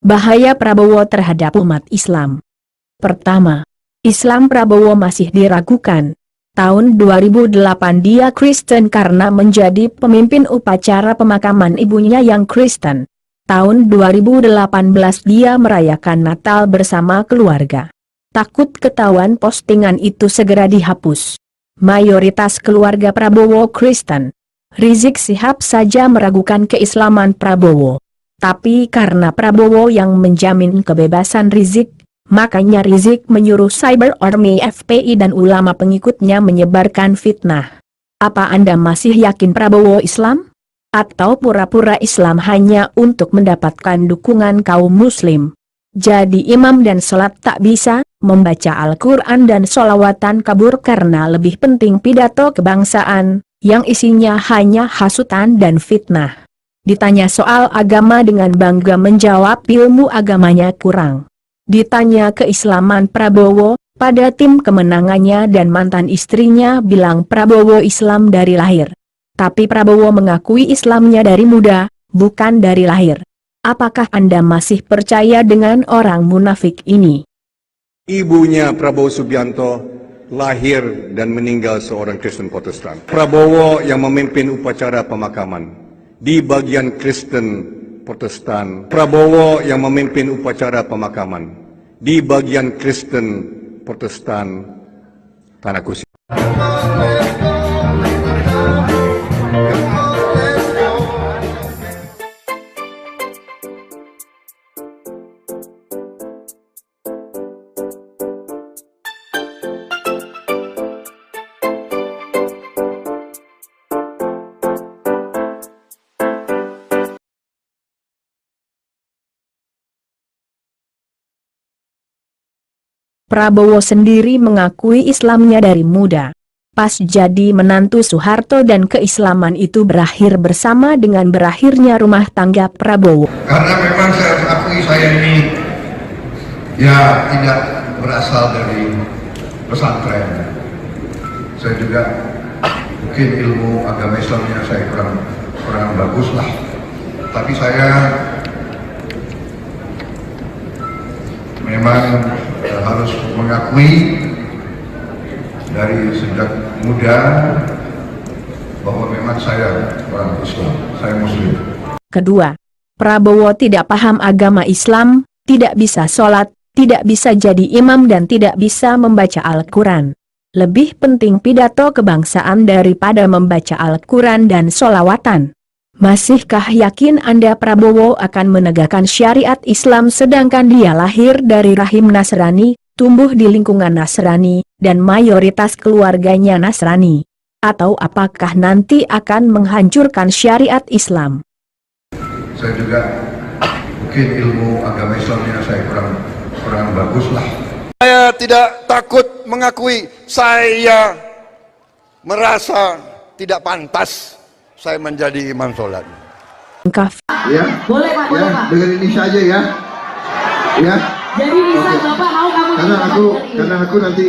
Bahaya Prabowo terhadap umat Islam. Pertama, Islam Prabowo masih diragukan. Tahun 2008 dia Kristen karena menjadi pemimpin upacara pemakaman ibunya yang Kristen. Tahun 2018 dia merayakan Natal bersama keluarga. Takut ketahuan postingan itu segera dihapus. Mayoritas keluarga Prabowo Kristen. Rizik Syihab saja meragukan keislaman Prabowo. Tapi karena Prabowo yang menjamin kebebasan Rizik, makanya Rizik menyuruh Cyber Army FPI dan ulama pengikutnya menyebarkan fitnah. Apa Anda masih yakin Prabowo Islam? Atau pura-pura Islam hanya untuk mendapatkan dukungan kaum muslim? Jadi imam dan sholat tak bisa, membaca Al-Quran dan sholawatan kabur karena lebih penting pidato kebangsaan, yang isinya hanya hasutan dan fitnah. Ditanya soal agama dengan bangga menjawab ilmu agamanya kurang. Ditanya keislaman Prabowo, pada tim kemenangannya dan mantan istrinya bilang Prabowo Islam dari lahir. Tapi Prabowo mengakui Islamnya dari muda, bukan dari lahir. Apakah Anda masih percaya dengan orang munafik ini? Ibunya Prabowo Subianto lahir dan meninggal seorang Kristen Protestan. Prabowo yang memimpin upacara pemakaman di bagian Kristen Protestan. Prabowo yang memimpin upacara pemakaman di bagian Kristen Protestan Tanah Kusir. Prabowo sendiri mengakui Islamnya dari muda. Pas jadi menantu Soeharto dan keislaman itu berakhir bersama dengan berakhirnya rumah tangga Prabowo. Karena memang saya harus akui saya ini ya tidak berasal dari pesantren. Saya juga mungkin ilmu agama Islamnya saya kurang bagus lah. Tapi saya memang harus mengakui dari sejak muda bahwa memang saya orang Islam, saya Muslim. Kedua, Prabowo tidak paham agama Islam, tidak bisa sholat, tidak bisa jadi imam dan tidak bisa membaca Al-Quran. Lebih penting pidato kebangsaan daripada membaca Al-Quran dan sholawatan. Masihkah yakin Anda Prabowo akan menegakkan syariat Islam sedangkan dia lahir dari rahim Nasrani, tumbuh di lingkungan Nasrani, dan mayoritas keluarganya Nasrani? Atau apakah nanti akan menghancurkan syariat Islam? Saya juga mungkin ilmu agama Islamnya saya kurang bagus lah. Saya tidak takut mengakui saya merasa tidak pantas saya menjadi imam sholat. Ya, boleh Pak, boleh Pak. Dengan ini saja ya. Ya. Jadi bisa Bapak mau kamu karena aku nanti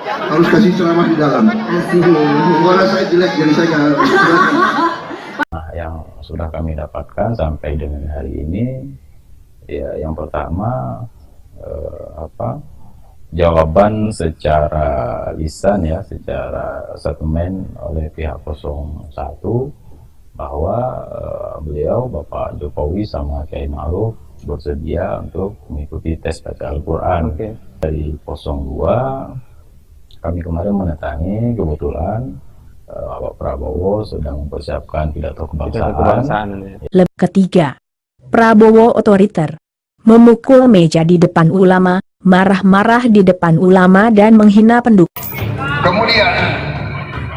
harus kasih ceramah di dalam. Suara saya jelek jadi saya nggak. Nah, yang sudah kami dapatkan sampai dengan hari ini, ya yang pertama jawaban secara lisan ya, secara statement oleh pihak 01 bahwa beliau Bapak Jokowi sama Kiai Ma'ruf bersedia untuk mengikuti tes baca Al-Quran. Dari 02 kami kemarin mendatangi kebetulan Bapak Prabowo sedang mempersiapkan pidato kebangsaan. Ketiga, Prabowo otoriter, memukul meja di depan ulama, marah-marah di depan ulama dan menghina pendukung. Kemudian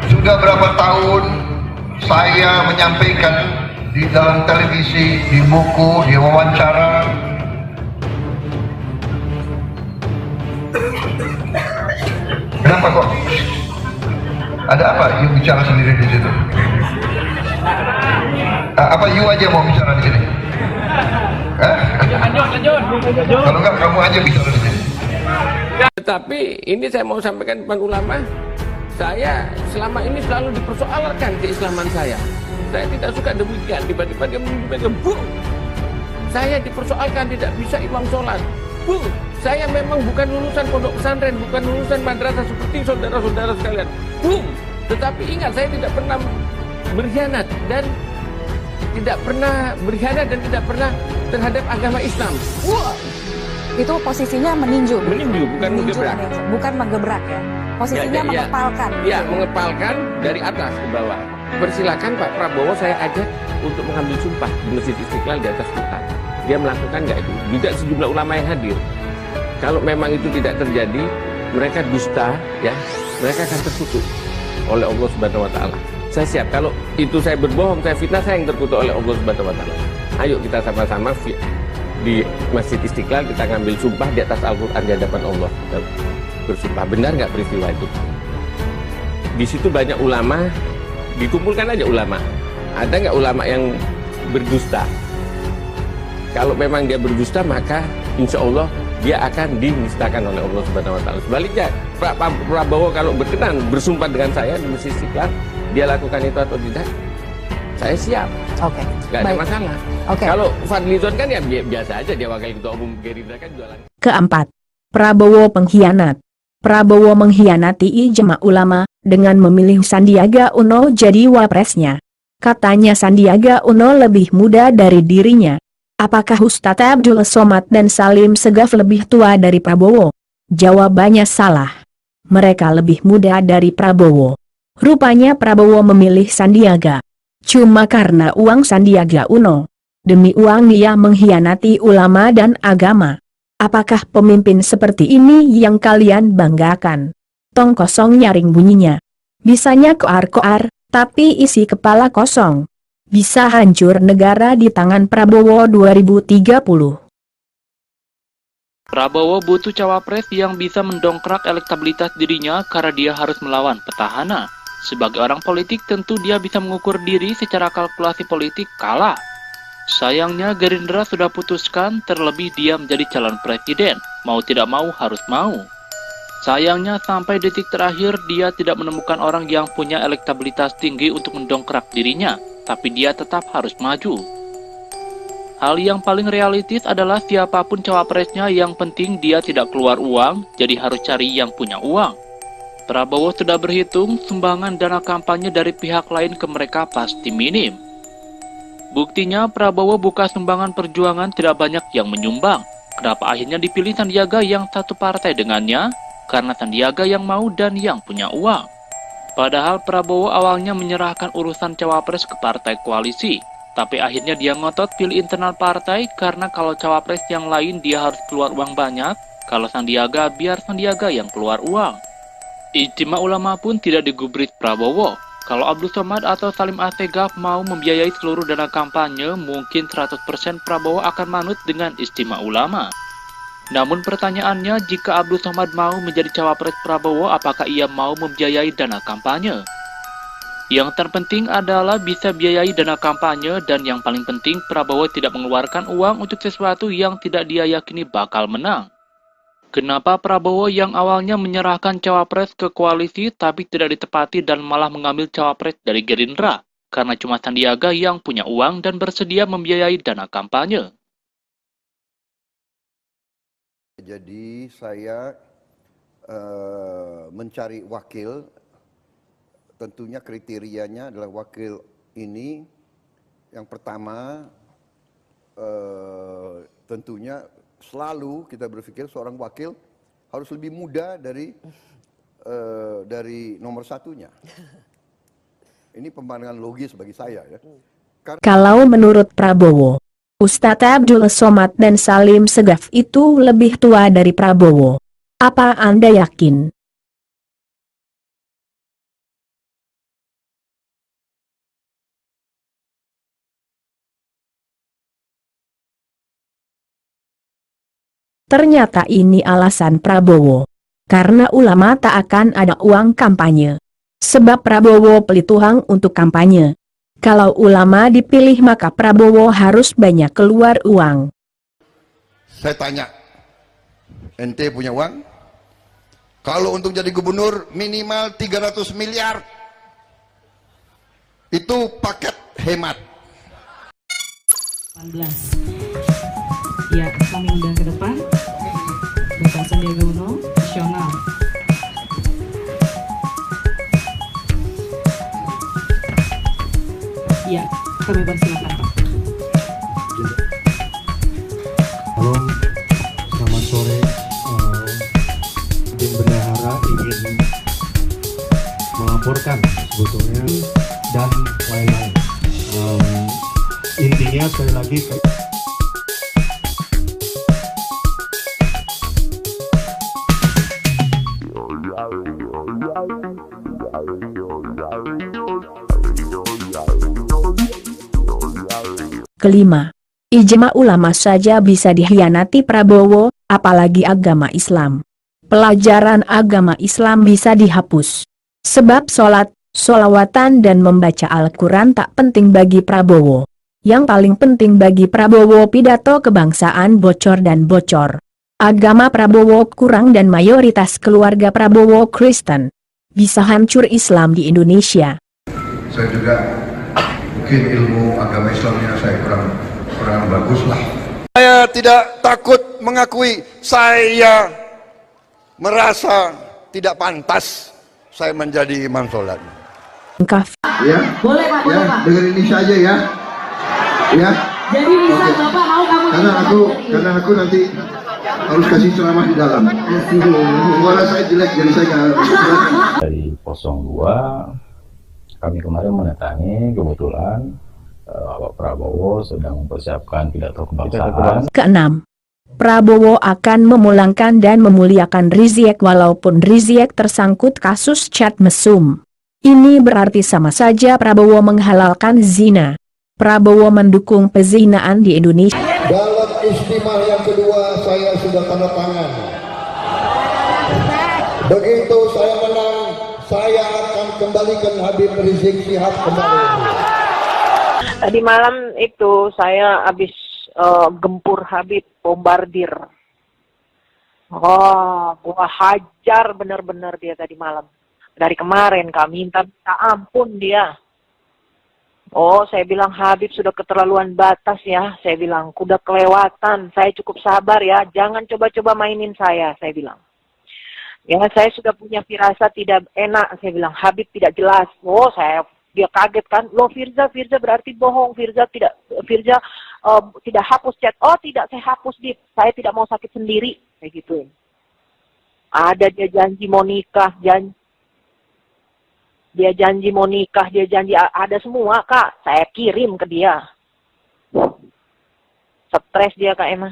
sudah berapa tahun saya menyampaikan di dalam televisi, di buku, di wawancara. Kenapa kok? Ada apa? You bicara sendiri di situ. Apa you aja mau bicara di sini? Kalau enggak kamu aja bicara di sini. Tetapi ini saya mau sampaikan depan ulama, saya selama ini selalu dipersoalkan keislaman saya. Saya tidak suka demikian, tiba-tiba dia menyebutkan buruk. Saya dipersoalkan tidak bisa imam sholat. Bu, saya memang bukan lulusan pondok pesantren, bukan lulusan madrasah seperti saudara-saudara sekalian. Bu, tetapi ingat saya tidak pernah berkhianat dan tidak pernah terhadap agama Islam. Wah, itu posisinya meninju. Meninju, bukan menggebrak. Bukan menggebrak ya. Posisinya mengepalkan. Ya, mengepalkan dari atas ke bawah. Persilakan Pak Prabowo saya ajak untuk mengambil sumpah di Masjid Istiqlal di atas Quran. Dia melakukan nggak itu? Juga sejumlah ulama yang hadir. Kalau memang itu tidak terjadi, mereka dusta, ya, mereka akan terkutuk oleh Allah Subhanahu Wa Taala. Saya siap. Kalau itu saya berbohong, saya fitnah, saya yang terkutuk oleh Allah Subhanahu Wa Taala. Ayo kita sama-sama di Masjid Istiqlal kita ngambil sumpah di atas Al-Quran di hadapan Allah. Kita bersumpah. Benar nggak peristiwa itu? Di situ banyak ulama, dikumpulkan aja ulama. Ada nggak ulama yang berdusta? Kalau memang dia berdusta, maka insya Allah dia akan dinistakan oleh Allah Subhanahu Wa Taala. Sebaliknya, Pak Prabowo kalau berkenan bersumpah dengan saya di Masjid Istiqlal, dia lakukan itu atau tidak, saya siap. Oke. Nggak ada masalah. Oke. Kalau Fadlizon kan ya biasa aja, dia wakil ketua umum Gerindra kan jualan. Keempat, Prabowo pengkhianat. Prabowo mengkhianati ijma ulama dengan memilih Sandiaga Uno jadi wapresnya. Katanya Sandiaga Uno lebih muda dari dirinya. Apakah Ustadz Abdul Somad dan Salim Segaf lebih tua dari Prabowo? Jawabannya salah. Mereka lebih muda dari Prabowo. Rupanya Prabowo memilih Sandiaga cuma karena uang Sandiaga Uno. Demi uang dia mengkhianati ulama dan agama. Apakah pemimpin seperti ini yang kalian banggakan? Tong kosong nyaring bunyinya. Bisanya koar-koar, tapi isi kepala kosong. Bisa hancur negara di tangan Prabowo 2030. Prabowo butuh cawapres yang bisa mendongkrak elektabilitas dirinya karena dia harus melawan petahana. Sebagai orang politik tentu dia bisa mengukur diri secara kalkulasi politik kalah. Sayangnya Gerindra sudah putuskan, terlebih dia menjadi calon presiden. Mau tidak mau harus mau. Sayangnya sampai detik terakhir dia tidak menemukan orang yang punya elektabilitas tinggi untuk mendongkrak dirinya. Tapi dia tetap harus maju. Hal yang paling realistis adalah siapapun cawapresnya, yang penting dia tidak keluar uang, jadi harus cari yang punya uang. Prabowo sudah berhitung, sumbangan dana kampanye dari pihak lain ke mereka pasti minim. Buktinya Prabowo buka sumbangan perjuangan tidak banyak yang menyumbang. Kenapa akhirnya dipilih Sandiaga yang satu partai dengannya? Karena Sandiaga yang mau dan yang punya uang. Padahal Prabowo awalnya menyerahkan urusan cawapres ke partai koalisi, tapi akhirnya dia ngotot pilih internal partai karena kalau cawapres yang lain dia harus keluar uang banyak, kalau Sandiaga biar Sandiaga yang keluar uang. Ijtima ulama pun tidak digubris Prabowo. Kalau Abdul Somad atau Salim Segaf mau membiayai seluruh dana kampanye, mungkin 100% Prabowo akan manut dengan ijtima ulama. Namun pertanyaannya, jika Abdul Somad mau menjadi cawapres Prabowo, apakah ia mau membiayai dana kampanye? Yang terpenting adalah bisa biayai dana kampanye, dan yang paling penting Prabowo tidak mengeluarkan uang untuk sesuatu yang tidak dia yakini bakal menang. Kenapa Prabowo yang awalnya menyerahkan cawapres ke koalisi tapi tidak ditepati dan malah mengambil cawapres dari Gerindra? Karena cuma Sandiaga yang punya uang dan bersedia membiayai dana kampanye. Jadi saya mencari wakil, tentunya kriterianya adalah wakil ini yang pertama tentunya selalu kita berpikir seorang wakil harus lebih muda dari nomor satunya. Ini pemandangan logis bagi saya ya. Kalau menurut Prabowo, Ustadz Abdul Somad dan Salim Segaf itu lebih tua dari Prabowo. Apa Anda yakin? Ternyata ini alasan Prabowo. Karena ulama tak akan ada uang kampanye. Sebab Prabowo pelit uang untuk kampanye. Kalau ulama dipilih maka Prabowo harus banyak keluar uang. Saya tanya, ente punya uang? Kalau untuk jadi gubernur minimal 300 miliar. Itu paket hemat. 18. Ya, kami undang ke depan Bapak Sandiaga Uno, nasional. Ya, kami persilakan Pak. Halo, selamat sore. Tim bendahara ingin melaporkan sebetulnya dan lain-lain. Intinya sekali lagi Kelima, ijma ulama saja bisa dikhianati Prabowo, apalagi agama Islam. Pelajaran agama Islam bisa dihapus. Sebab sholat, sholawatan dan membaca Al-Quran tak penting bagi Prabowo. Yang paling penting bagi Prabowo pidato kebangsaan bocor dan bocor. Agama Prabowo kurang dan mayoritas keluarga Prabowo Kristen. Bisa hancur Islam di Indonesia. Saya juga mungkin ilmu agama Islamnya saya kurang bagus lah. Saya tidak takut mengakui saya merasa tidak pantas saya menjadi imam sholat. Ya, Boleh Pak, boleh Pak. dengerin ini saja ya. Ya. Jadi bisa Bapak mau kamu Karena aku nanti harus kasih ceramah di dalam. Suara saya jelek jadi saya nggak. Dari 02 kami kemarin mendatangi kebetulan Pak Prabowo sedang mempersiapkan pidato kebangsaan. Keenam, Prabowo akan memulangkan dan memuliakan Rizik walaupun Rizik tersangkut kasus chat mesum. Ini berarti sama saja Prabowo menghalalkan zina. Prabowo mendukung pezinaan di Indonesia. Dalam istimewa yang kedua saya sudah tanda tangan. Begitu saya menang, saya akan kembalikan Habib Rizik Syihab kembali. Tadi malam itu saya habis gempur Habib, bombardir. Oh, gua hajar bener-bener dia tadi malam. Dari kemarin kami minta ampun dia. Oh, saya bilang Habib sudah keterlaluan batas ya. Saya bilang, udah kelewatan. Saya cukup sabar ya. Jangan coba-coba mainin saya bilang. Ya, saya sudah punya firasat tidak enak. Saya bilang, Habib tidak jelas. Oh, dia kaget kan. Loh, Firza berarti bohong. Firza tidak hapus chat. Oh, tidak, saya hapus, Dip. Saya tidak mau sakit sendiri. Kayak gituin. Ada dia janji mau nikah, dia janji mau nikah, dia janji ada semua, Kak. Saya kirim ke dia. Stres dia, Kak Emma.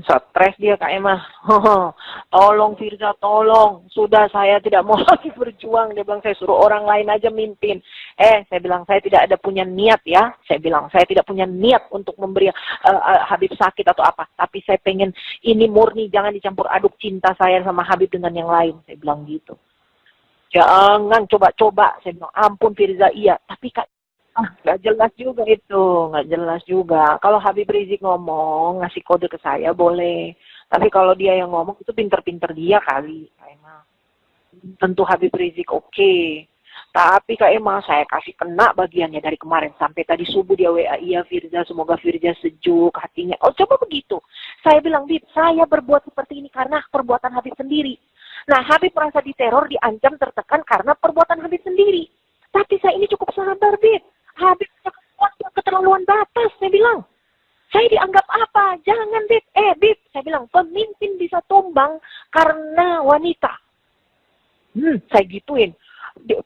Stres dia, Kak Emma. Tolong Firza, tolong. Sudah, saya tidak mau lagi berjuang. Dia bilang, saya suruh orang lain aja mimpin. Saya bilang, saya tidak ada punya niat ya. Saya bilang, saya tidak punya niat untuk memberi Habib sakit atau apa. Tapi saya pengen ini murni, jangan dicampur aduk cinta saya sama Habib dengan yang lain. Saya bilang gitu. Jangan coba-coba, saya bilang, ampun Firza, iya. Tapi Kak, nggak jelas juga itu, nggak jelas juga. Kalau Habib Rizik ngomong, ngasih kode ke saya, boleh. Tapi kalau dia yang ngomong, itu pinter-pinter dia kali, Kak Emma. Tentu Habib Rizik oke. Tapi Kak Emma, saya kasih kena bagiannya dari kemarin. Sampai tadi subuh dia WA, iya Firza, semoga Firza sejuk hatinya. Oh, coba begitu. Saya bilang, Bib, saya berbuat seperti ini karena perbuatan Habib sendiri. Nah, Habib merasa diteror, diancam, tertekan karena perbuatan Habib sendiri. Tapi saya ini cukup sabar, Bib. Habib keterlaluan batas, saya bilang. Saya dianggap apa? Jangan, Bib. Bib, saya bilang, pemimpin bisa tumbang karena wanita. Saya gituin.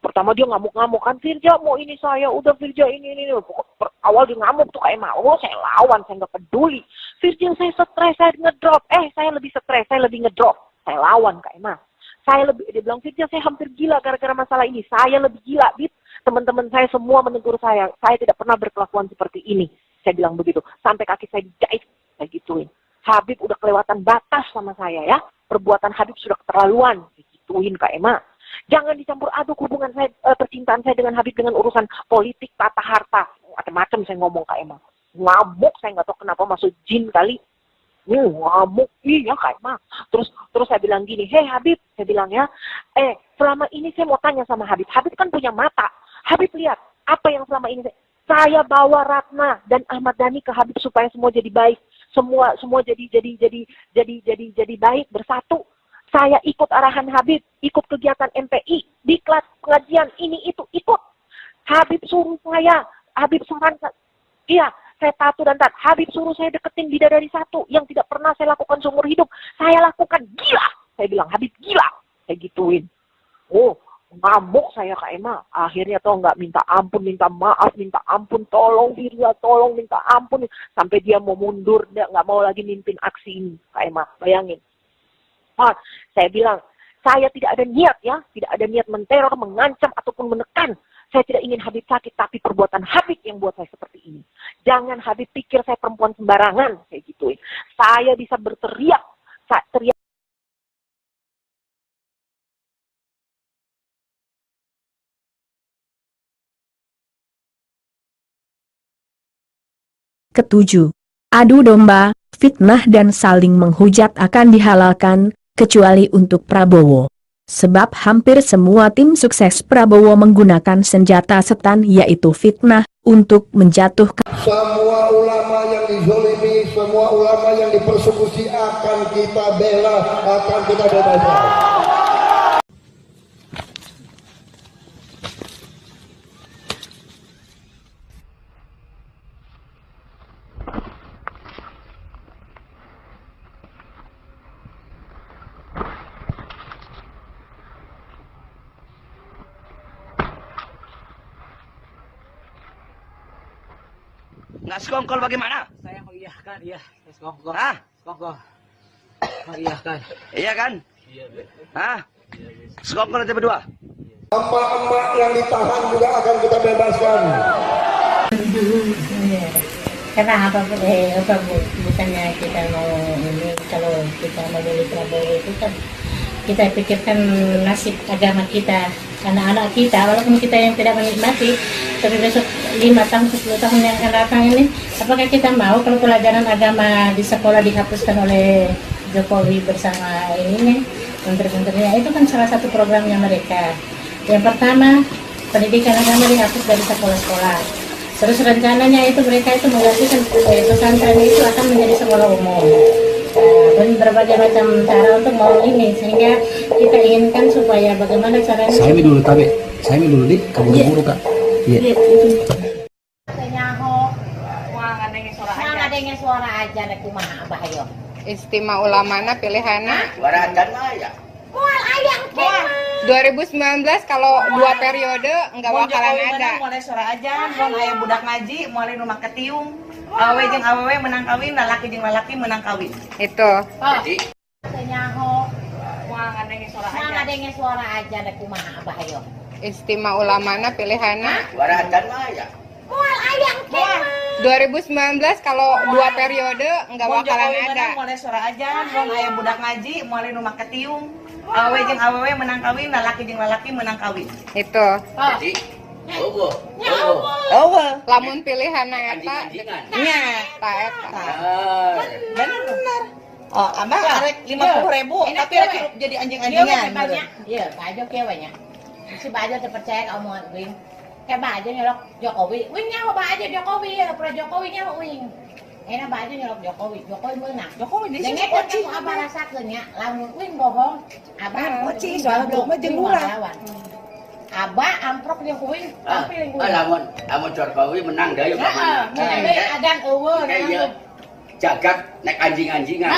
Pertama dia ngamuk-ngamuk kan, Firza mau ini saya, udah Firza ini. Awal dia ngamuk tuh kayak mau, saya lawan, saya nggak peduli. Firza saya stres, saya ngedrop. Saya lebih stres, saya lebih ngedrop. Saya lawan Kak Emma. Dia bilang, Firza saya hampir gila gara-gara masalah ini. Saya lebih gila, Bib. Teman-teman saya semua menegur saya tidak pernah berkelakuan seperti ini. Saya bilang begitu. Sampai kaki saya dijahit, saya gituin. Habib udah kelewatan batas sama saya ya. Perbuatan Habib sudah keterlaluan. Saya gituin Kak Emma. Jangan dicampur aduk hubungan saya, percintaan saya dengan Habib dengan urusan politik, tata harta. Macam-macam saya ngomong Kak Emma. Ngamuk, saya nggak tahu kenapa masuk jin kali. Ngamuk, iya Kak Emma. Terus saya bilang gini, hei Habib, saya bilang ya, selama ini saya mau tanya sama Habib. Habib kan punya mata. Habib lihat, apa yang selama ini Saya bawa Ratna dan Ahmad Dhani ke Habib supaya semua jadi baik, semua jadi baik, bersatu. Saya ikut arahan Habib, ikut kegiatan MPI, di kelas pengajian ini itu ikut. Habib suruh saya, Habib sarankan, iya, saya patuh dan taat. Habib suruh saya deketin bidadari satu yang tidak pernah saya lakukan seumur hidup. Saya lakukan, gila. Saya bilang, Habib gila. Saya gituin. Oh, ngamuk saya Kak Emma. Akhirnya toh nggak minta ampun, minta maaf, minta ampun, tolong Firza, tolong minta ampun. Sampai dia mau mundur, dia nggak mau lagi mimpin aksi ini. Kak Emma, bayangin. Saya bilang, saya tidak ada niat ya, tidak ada niat menteror, mengancam, ataupun menekan. Saya tidak ingin Habib sakit, tapi perbuatan Habib yang buat saya seperti ini. Jangan Habib pikir saya perempuan sembarangan, kayak gituin. Saya bisa berteriak, teriak. Ketujuh, adu domba, fitnah dan saling menghujat akan dihalalkan, kecuali untuk Prabowo. Sebab hampir semua tim sukses Prabowo menggunakan senjata setan yaitu fitnah, untuk menjatuhkan. Semua ulama yang dizolimi, semua ulama yang dipersekusi akan kita bela, akan kita bebaskan. Nggak sekongkol bagaimana? Saya mengiyakan, iya. Sekongkol. Hah? Sekongkol. Mengiyakan. Iya kan? Iya. Hah? Sekongkol nanti berdua. Emak-emak yang ditahan juga akan kita bebaskan. Karena bukannya kita mau ini, kalau kita memilih Prabowo itu kan kita pikirkan nasib agama kita, anak-anak kita, walaupun kita yang tidak menikmati, tapi besok 5 tahun, 10 tahun yang akan datang ini, apakah kita mau kalau pelajaran agama di sekolah dihapuskan oleh Jokowi bersama ini, menteri-menterinya? Itu kan salah satu programnya mereka. Yang pertama, pendidikan agama dihapus dari sekolah-sekolah. Terus rencananya itu mereka itu menggantikan pesantren itu akan menjadi sekolah umum. Dan berbagai macam cara untuk mau ini, sehingga kita inginkan supaya bagaimana caranya. Saya dulu tapi saya dulu di kabur-buru Kak. Iya. Ngadengin suara aja nek kumaha Abah yo. Istimewa ulamana pilihanna. Suara dan maya. Moal ayang kemah. 2019 kalau 2 periode enggak bakalan ada. Mulai suara aja, mun aya budak ngaji, mulai rumah ketiung. Awewe jeung awewe menang kawin, lalaki jeung lalaki menang kawin. Itu. Jadi Nyaho. Ngadengin suara aja nek kumaha Abah yo. Istimewa ulamana pilihanna. suara dan maya. Moal ayang kemah. 2019 kalau 2 periode enggak bakalan ada. Mulai suara aja, mun aya budak ngaji, mulai rumah ketiung. Awewe jeung awewe menang kawin, lalaki jeung lalaki menang kawin. Itu. Jadi Lamun pilihanna eta. Nya, Ta eta. bener. Oh, Abah arek 50.000 tapi rek hidup jadi anjing-anjingan. Iya, Bajo kewenya. Si Bajo terpercaya ka omongan Wing. Kayak Bajo nyolok Jokowi. Wing nyawa Bajo Jokowi, pra Jokowi nyawa Wing. Enak Bajo nyolok Jokowi, Jokowi menang. Jokowi di sini dengan kamu Abah rasakeun nya, lamun Wing bohong, Abah poci soal blok mah jeung lurah. Abah amprok jeung Wing, tampil jeung Wing. lamun Jokowi menang deui Heeh, adan eueuh. jagat nek anjing-anjingan.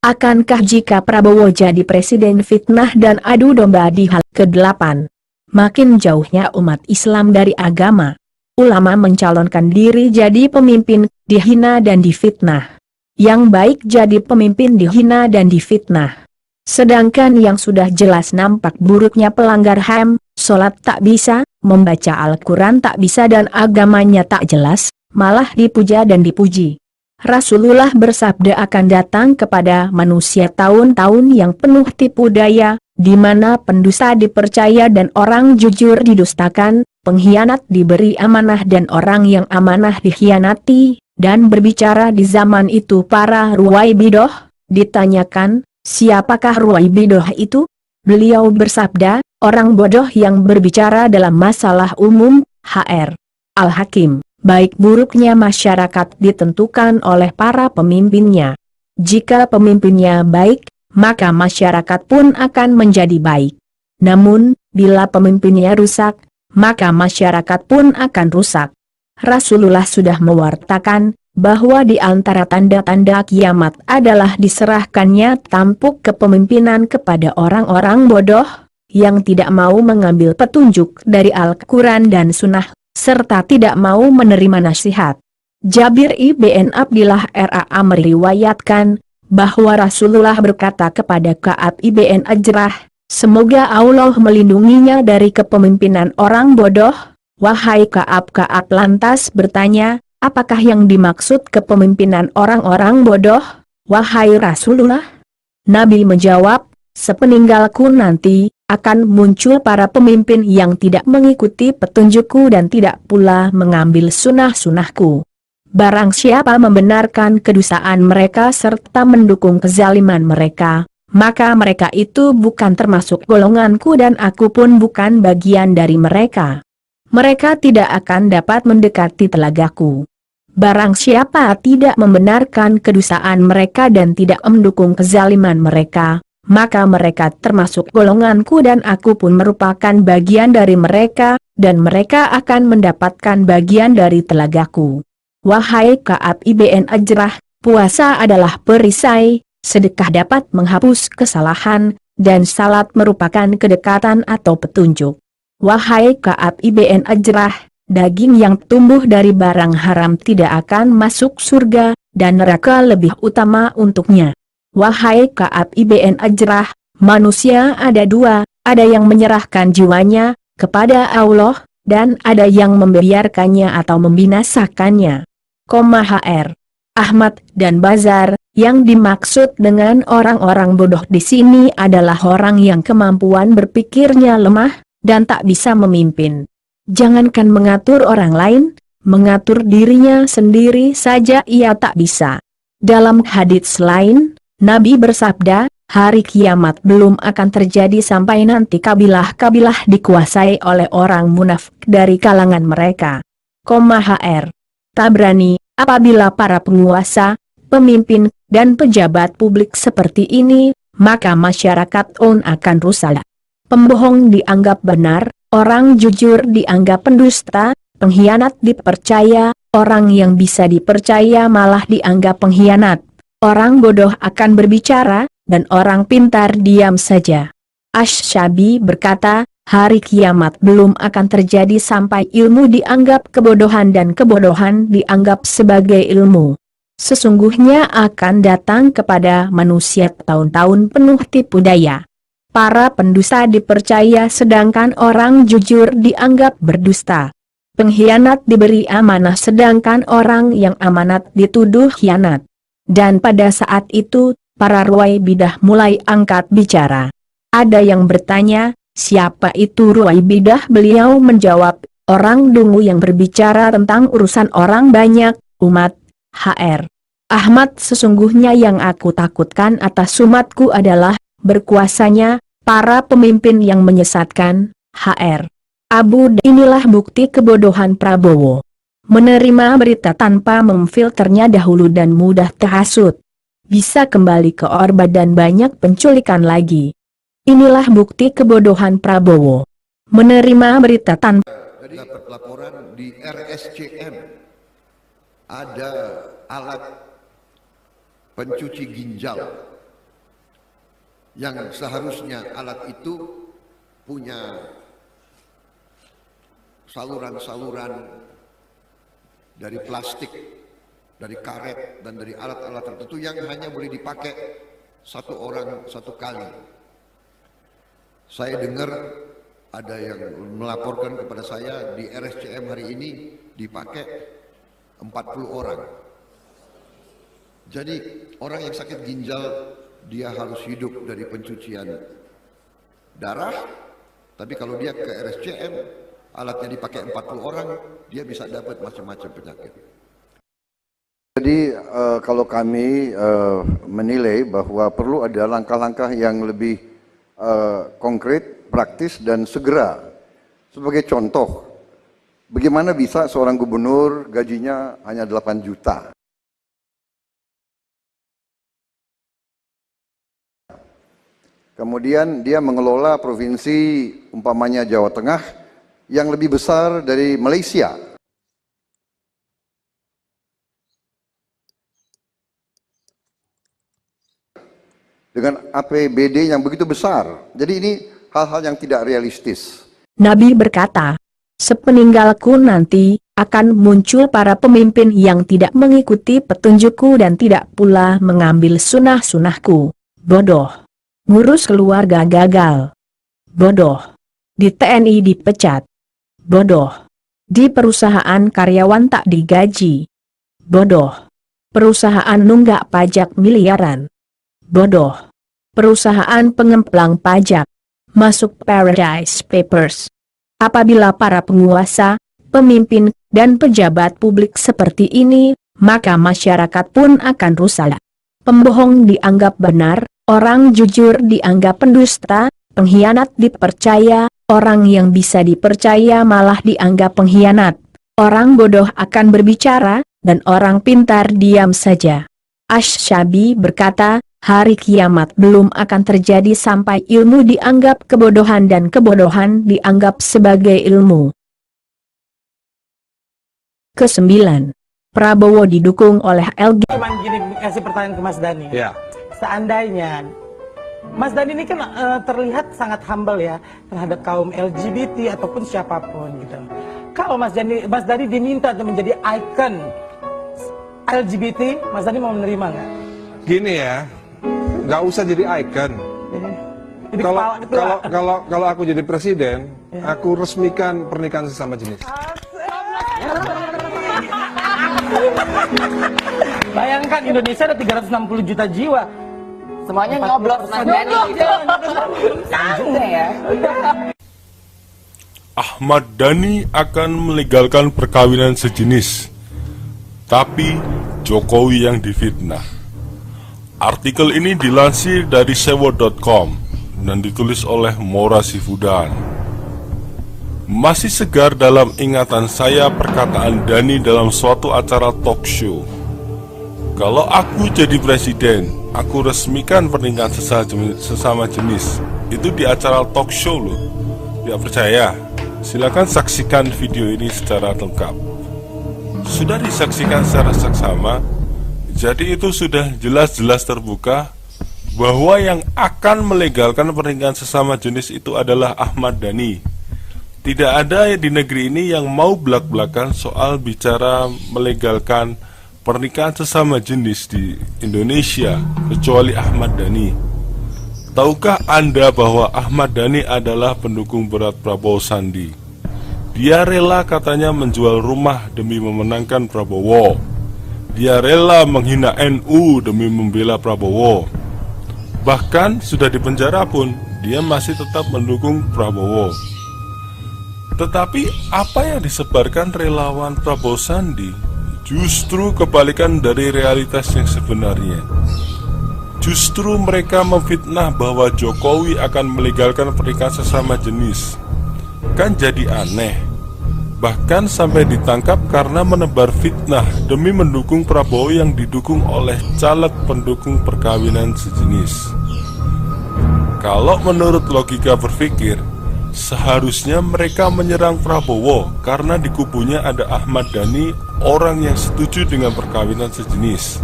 Akankah jika Prabowo jadi presiden fitnah dan adu domba di hal ke-8? Makin jauhnya umat Islam dari agama. Ulama mencalonkan diri jadi pemimpin, dihina dan difitnah. Yang baik jadi pemimpin dihina dan difitnah. Sedangkan yang sudah jelas nampak buruknya pelanggar HAM, sholat tak bisa, membaca Al-Quran tak bisa dan agamanya tak jelas, malah dipuja dan dipuji. Rasulullah bersabda akan datang kepada manusia tahun-tahun yang penuh tipu daya, di mana pendusta dipercaya dan orang jujur didustakan, pengkhianat diberi amanah dan orang yang amanah dikhianati, dan berbicara di zaman itu para ruwaibidoh. Ditanyakan, siapakah ruwaibidoh itu? Beliau bersabda, orang bodoh yang berbicara dalam masalah umum. HR. Al-Hakim baik buruknya masyarakat ditentukan oleh para pemimpinnya. Jika pemimpinnya baik, maka masyarakat pun akan menjadi baik. Namun, bila pemimpinnya rusak, maka masyarakat pun akan rusak. Rasulullah sudah mewartakan bahwa di antara tanda-tanda kiamat adalah diserahkannya tampuk kepemimpinan kepada orang-orang bodoh, yang tidak mau mengambil petunjuk dari Al-Quran dan Sunnah, serta tidak mau menerima nasihat. Jabir ibn Abdillah R.A. meriwayatkan bahwa Rasulullah berkata kepada Ka'ab ibn Ajrah, semoga Allah melindunginya dari kepemimpinan orang bodoh. Wahai Ka'ab, Ka'ab lantas bertanya, apakah yang dimaksud kepemimpinan orang-orang bodoh, wahai Rasulullah? Nabi menjawab, sepeninggalku nanti akan muncul para pemimpin yang tidak mengikuti petunjukku dan tidak pula mengambil sunnah-sunnahku. Barang siapa membenarkan kedustaan mereka serta mendukung kezaliman mereka, maka mereka itu bukan termasuk golonganku dan aku pun bukan bagian dari mereka. Mereka tidak akan dapat mendekati telagaku. Barang siapa tidak membenarkan kedustaan mereka dan tidak mendukung kezaliman mereka, maka mereka termasuk golonganku dan aku pun merupakan bagian dari mereka, dan mereka akan mendapatkan bagian dari telagaku. Wahai Ka'ab ibn Ajrah, puasa adalah perisai, sedekah dapat menghapus kesalahan, dan salat merupakan kedekatan atau petunjuk. Wahai Ka'ab ibn Ajrah, daging yang tumbuh dari barang haram tidak akan masuk surga, dan neraka lebih utama untuknya. Wahai Ka'ab ibn Ajrah, manusia ada dua, ada yang menyerahkan jiwanya kepada Allah, dan ada yang membiarkannya atau membinasakannya. Hr. Ahmad dan Bazar, yang dimaksud dengan orang-orang bodoh di sini adalah orang yang kemampuan berpikirnya lemah, dan tak bisa memimpin. Jangankan mengatur orang lain, mengatur dirinya sendiri saja ia tak bisa. Dalam hadits lain, Nabi bersabda, hari kiamat belum akan terjadi sampai nanti kabilah-kabilah dikuasai oleh orang munafik dari kalangan mereka. Hr. Tabrani, apabila para penguasa, pemimpin, dan pejabat publik seperti ini, maka masyarakat akan rusak. Pembohong dianggap benar, orang jujur dianggap pendusta, pengkhianat dipercaya, orang yang bisa dipercaya malah dianggap pengkhianat. Orang bodoh akan berbicara, dan orang pintar diam saja. Asy-Syabi berkata, hari kiamat belum akan terjadi sampai ilmu dianggap kebodohan dan kebodohan dianggap sebagai ilmu. Sesungguhnya akan datang kepada manusia tahun-tahun penuh tipu daya. Para pendusta dipercaya sedangkan orang jujur dianggap berdusta. Pengkhianat diberi amanah sedangkan orang yang amanat dituduh khianat. Dan pada saat itu, para ruwai bidah mulai angkat bicara. Ada yang bertanya, siapa itu ruwai bidah? Beliau menjawab, orang dungu yang berbicara tentang urusan orang banyak, umat. Hr. Ahmad, sesungguhnya yang aku takutkan atas umatku adalah berkuasanya para pemimpin yang menyesatkan. Hr. Abu D. Inilah bukti kebodohan Prabowo. Menerima berita tanpa memfilternya dahulu dan mudah terhasut. Bisa kembali ke Orba dan banyak penculikan lagi. Inilah bukti kebodohan Prabowo. Menerima berita tanpa. Dapat laporan di RSCM ada alat pencuci ginjal yang seharusnya alat itu punya saluran-saluran dari plastik, dari karet, dan dari alat-alat tertentu yang hanya boleh dipakai satu orang satu kali. Saya dengar ada yang melaporkan kepada saya di RSCM hari ini dipakai 40 orang. Jadi orang yang sakit ginjal dia harus hidup dari pencucian darah, tapi kalau dia ke RSCM alatnya dipakai 40 orang, dia bisa dapat macam-macam penyakit. Jadi kalau kami menilai bahwa perlu ada langkah-langkah yang lebih konkret, praktis, dan segera. Sebagai contoh, Bagaimana bisa seorang gubernur gajinya hanya 8 juta? Kemudian dia mengelola provinsi umpamanya Jawa Tengah yang lebih besar dari Malaysia. Dengan APBD yang begitu besar. Jadi ini hal-hal yang tidak realistis. Nabi berkata, sepeninggalku nanti, akan muncul para pemimpin yang tidak mengikuti petunjukku dan tidak pula mengambil sunnah-sunnahku. Bodoh. Ngurus keluarga gagal. Bodoh. Di TNI dipecat. Bodoh. Di perusahaan karyawan tak digaji. Bodoh. Perusahaan nunggak pajak miliaran. Bodoh. Perusahaan pengemplang pajak. Masuk Paradise Papers. Apabila para penguasa, pemimpin, dan pejabat publik seperti ini, maka masyarakat pun akan rusak. Pembohong dianggap benar, orang jujur dianggap pendusta, pengkhianat dipercaya, orang yang bisa dipercaya malah dianggap pengkhianat. Orang bodoh akan berbicara, dan orang pintar diam saja. Asy-Syabi berkata, hari kiamat belum akan terjadi sampai ilmu dianggap kebodohan dan kebodohan dianggap sebagai ilmu. Ke-9. Prabowo didukung oleh LG. Cuman gini, kasih pertanyaan ke Mas Dhani. Ya. Seandainya Mas Dhani ini kan terlihat sangat humble ya terhadap kaum LGBT ataupun siapapun gitu. Kalau Mas Dhani diminta untuk menjadi ikon LGBT, Mas Dhani mau menerima nggak? Gini ya, nggak usah jadi ikon. Kalau aku jadi presiden, aku resmikan pernikahan sesama jenis. Bayangkan Indonesia ada 360 juta jiwa. Semuanya nyoblos Mas Dhani. Santai ya. Ahmad Dhani akan melegalkan perkawinan sejenis, tapi Jokowi yang difitnah. Artikel ini dilansir dari sewo.com dan ditulis oleh Mora Sifudan. Masih segar dalam ingatan saya perkataan Dhani dalam suatu acara talk show. Kalau aku jadi presiden, aku resmikan pernikahan sesama jenis. Itu di acara talk show loh. Tidak percaya? Silakan saksikan video ini secara lengkap. Sudah disaksikan secara saksama, jadi itu sudah jelas-jelas terbuka bahwa yang akan melegalkan pernikahan sesama jenis itu adalah Ahmad Dhani. Tidak ada di negeri ini yang mau belak-belakan soal bicara melegalkan pernikahan sesama jenis di Indonesia kecuali Ahmad Dhani. Tahukah Anda bahwa Ahmad Dhani adalah pendukung berat Prabowo Sandi? Dia rela katanya menjual rumah demi memenangkan Prabowo. Dia rela menghina NU demi membela Prabowo. Bahkan sudah dipenjara pun dia masih tetap mendukung Prabowo. Tetapi apa yang disebarkan relawan Prabowo Sandi justru kebalikan dari realitas yang sebenarnya. Justru mereka memfitnah bahwa Jokowi akan melegalkan pernikahan sesama jenis. Kan jadi aneh. Bahkan sampai ditangkap karena menebar fitnah demi mendukung Prabowo yang didukung oleh caleg pendukung perkawinan sejenis. Kalau menurut logika berpikir, seharusnya mereka menyerang Prabowo karena di kubunya ada Ahmad Dhani, orang yang setuju dengan perkawinan sejenis.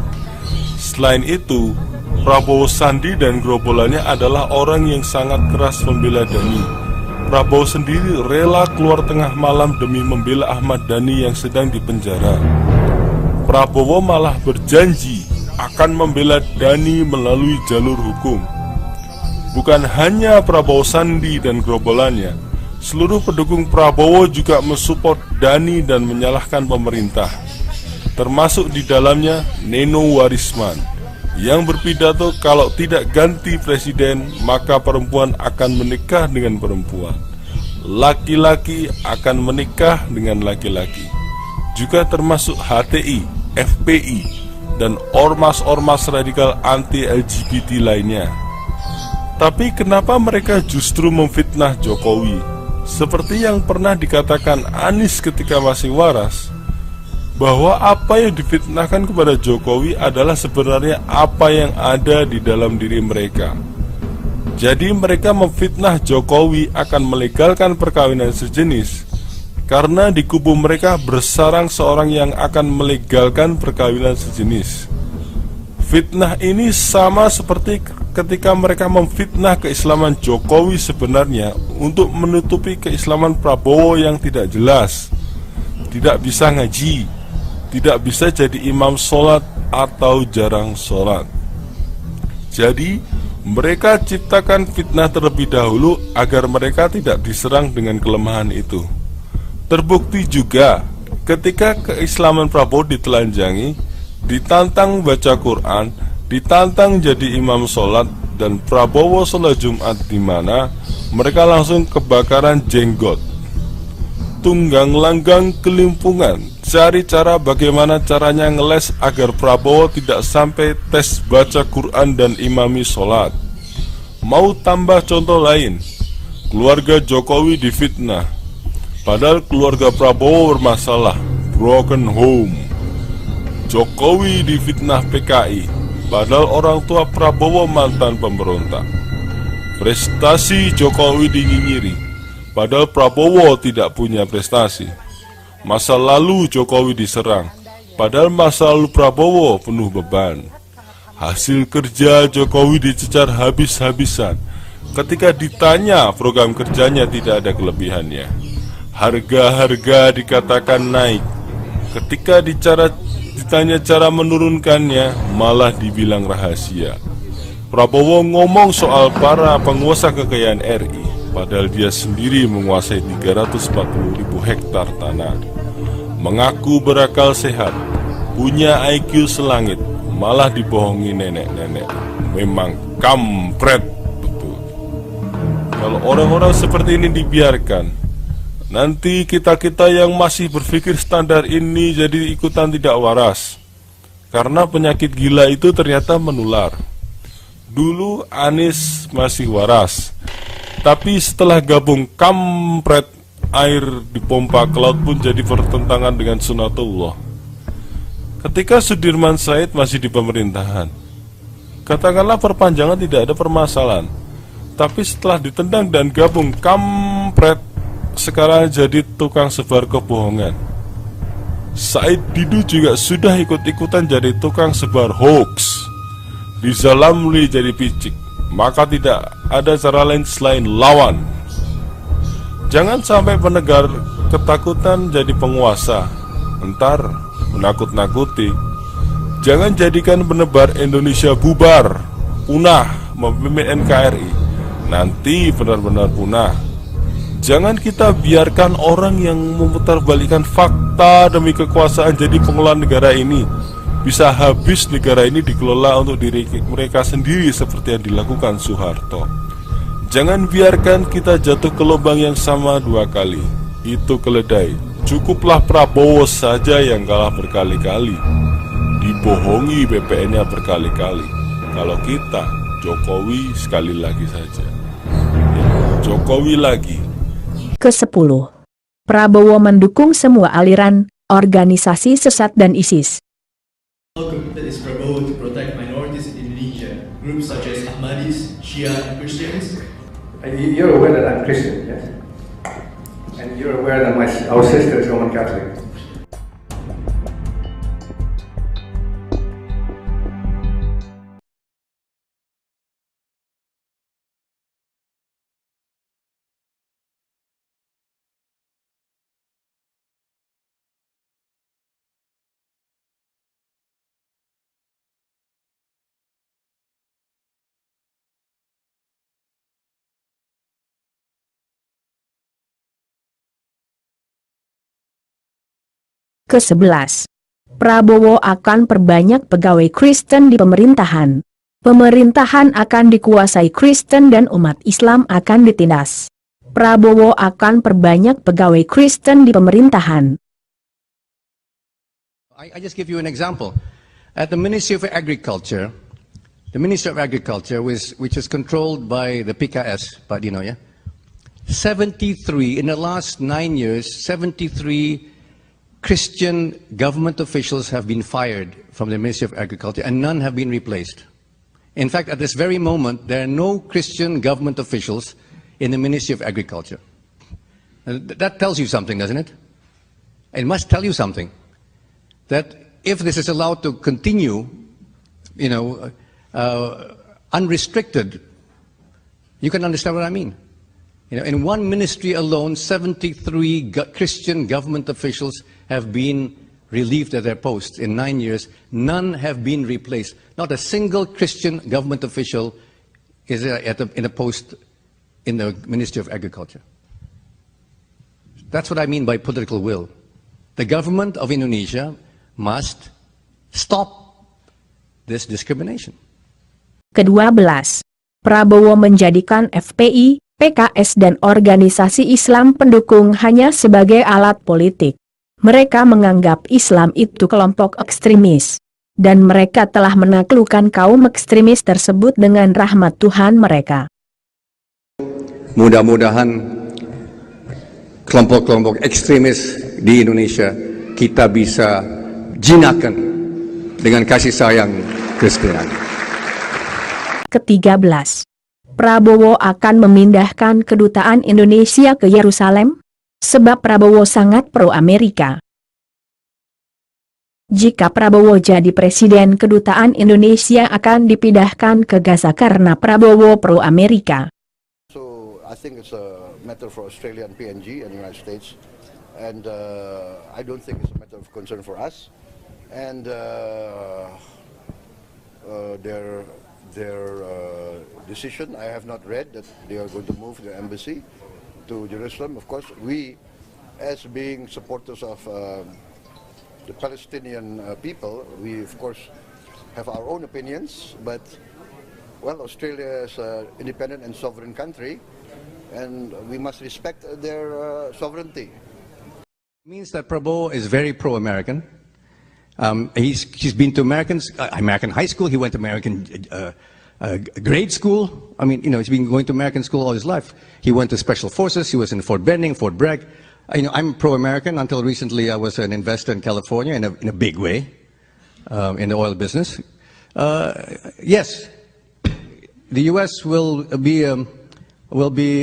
Selain itu, Prabowo Sandi dan gerombolannya adalah orang yang sangat keras membela Dhani. Prabowo sendiri rela keluar tengah malam demi membela Ahmad Dhani yang sedang dipenjara. Prabowo malah berjanji akan membela Dhani melalui jalur hukum. Bukan hanya Prabowo Sandi dan gerombolannya, seluruh pendukung Prabowo juga mensupport Dhani dan menyalahkan pemerintah. Termasuk di dalamnya Neno Warisman yang berpidato kalau tidak ganti presiden maka perempuan akan menikah dengan perempuan, laki-laki akan menikah dengan laki-laki. Juga termasuk HTI, FPI, dan ormas-ormas radikal anti-LGBT lainnya. Tapi kenapa mereka justru memfitnah Jokowi? seperti yang pernah dikatakan Anies ketika masih waras, bahwa apa yang difitnahkan kepada Jokowi adalah sebenarnya apa yang ada di dalam diri mereka. Jadi mereka memfitnah Jokowi akan melegalkan perkawinan sejenis karena di kubu mereka bersarang seorang yang akan melegalkan perkawinan sejenis. Fitnah ini sama seperti ketika mereka memfitnah keislaman Jokowi sebenarnya untuk menutupi keislaman Prabowo yang tidak jelas, tidak bisa ngaji, tidak bisa jadi imam sholat atau jarang sholat. Jadi mereka ciptakan fitnah terlebih dahulu agar mereka tidak diserang dengan kelemahan itu. Terbukti juga ketika keislaman Prabowo ditelanjangi, ditantang baca Quran, ditantang jadi imam sholat, dan Prabowo sholat Jumat di mana mereka langsung kebakaran jenggot. Tunggang langgang kelimpungan, cari cara bagaimana caranya ngeles agar Prabowo tidak sampai tes baca Quran dan imami sholat. Mau tambah contoh lain, keluarga Jokowi difitnah, padahal keluarga Prabowo bermasalah, broken home. Jokowi difitnah PKI, padahal orang tua Prabowo mantan pemberontak. Prestasi Jokowi dinyinyiri, padahal Prabowo tidak punya prestasi. Masa lalu Jokowi diserang, padahal masa lalu Prabowo penuh beban. Hasil kerja Jokowi dicecar habis-habisan, ketika ditanya program kerjanya tidak ada kelebihannya. Harga-harga dikatakan naik, ketika ditanya cara menurunkannya malah dibilang rahasia. Prabowo ngomong soal para penguasa kekayaan RI, padahal dia sendiri menguasai 340.000 hektar tanah. Mengaku berakal sehat, punya IQ selangit, malah dibohongi nenek-nenek. Memang kampret betul. Kalau orang-orang seperti ini dibiarkan, nanti kita-kita yang masih berpikir standar ini jadi ikutan tidak waras. Karena penyakit gila itu ternyata menular. Dulu Anies masih waras, tapi setelah gabung kampret, air dipompa ke laut pun jadi pertentangan dengan sunatullah. Ketika Sudirman Said masih di pemerintahan, katakanlah perpanjangan tidak ada permasalahan, tapi setelah ditendang dan gabung kampret, sekarang jadi tukang sebar kebohongan. Said Didu juga sudah ikut-ikutan jadi tukang sebar hoax. Riza Ramli jadi picik, maka tidak ada cara lain selain lawan. Jangan sampai penegar ketakutan jadi penguasa, entar menakut-nakuti. Jangan jadikan penebar Indonesia bubar, punah, memimpin NKRI, nanti benar-benar punah. Jangan kita biarkan orang yang memutarbalikkan fakta demi kekuasaan jadi pengelola negara ini. Bisa habis negara ini dikelola untuk diri mereka sendiri seperti yang dilakukan Soeharto. Jangan biarkan kita jatuh ke lubang yang sama dua kali. Itu keledai. Cukuplah Prabowo saja yang kalah berkali-kali, dibohongi BPN-nya berkali-kali. Kalau kita, Jokowi sekali lagi saja. Jokowi lagi. Ke-10. Prabowo mendukung semua aliran, organisasi sesat dan ISIS. Commitment is Prabowo to protect minorities in Indonesia, groups such as Ahmadis, Shia, and Christians. You're aware that I'm Christian, yes? And you're aware that our sister is Roman Catholic. Ke-11. Prabowo akan perbanyak pegawai Kristen di pemerintahan. Pemerintahan akan dikuasai Kristen dan umat Islam akan ditindas. Prabowo akan perbanyak pegawai Kristen di pemerintahan. I just give you an example. At the Ministry of Agriculture, which is controlled by the PKS, Pak Dino, yeah? 73, in the last 9 years, 73 Christian government officials have been fired from the Ministry of Agriculture, and none have been replaced. In fact, at this very moment, there are no Christian government officials in the Ministry of Agriculture. That tells you something, doesn't it? It must tell you something. That if this is allowed to continue, unrestricted, you can understand what I mean. In one ministry alone, 73 Christian government officials have been relieved of their posts in 9 years. None have been replaced. Not a single Christian government official is in a post in the Ministry of Agriculture. That's what I mean by political will. The government of Indonesia must stop this discrimination. Ke-12. Prabowo menjadikan FPI, PKS dan organisasi Islam pendukung hanya sebagai alat politik. Mereka menganggap Islam itu kelompok ekstremis. Dan mereka telah menaklukkan kaum ekstremis tersebut dengan rahmat Tuhan mereka. Mudah-mudahan kelompok-kelompok ekstremis di Indonesia kita bisa jinakkan dengan kasih sayang Kristen. Ke-13. Prabowo akan memindahkan kedutaan Indonesia ke Yerusalem? Sebab Prabowo sangat pro-Amerika. Jika Prabowo jadi presiden, kedutaan Indonesia akan dipindahkan ke Gaza karena Prabowo pro-Amerika. So I think it's a matter for Australia and PNG and the United States, and I don't think it's a matter of concern for us. And their decision, I have not read that they are going to move the embassy to Jerusalem. Of course, we, as being supporters of the Palestinian people, we of course have our own opinions, but well, Australia is an independent and sovereign country, and we must respect their sovereignty. It means that Prabowo is very pro-American. He's been to American high school. He went to American grade school. I mean, he's been going to American school all his life. He went to Special Forces. He was in Fort Benning, Fort Bragg. I'm pro-American. Until recently, I was an investor in California in a big way, in the oil business. Yes, the U.S. will be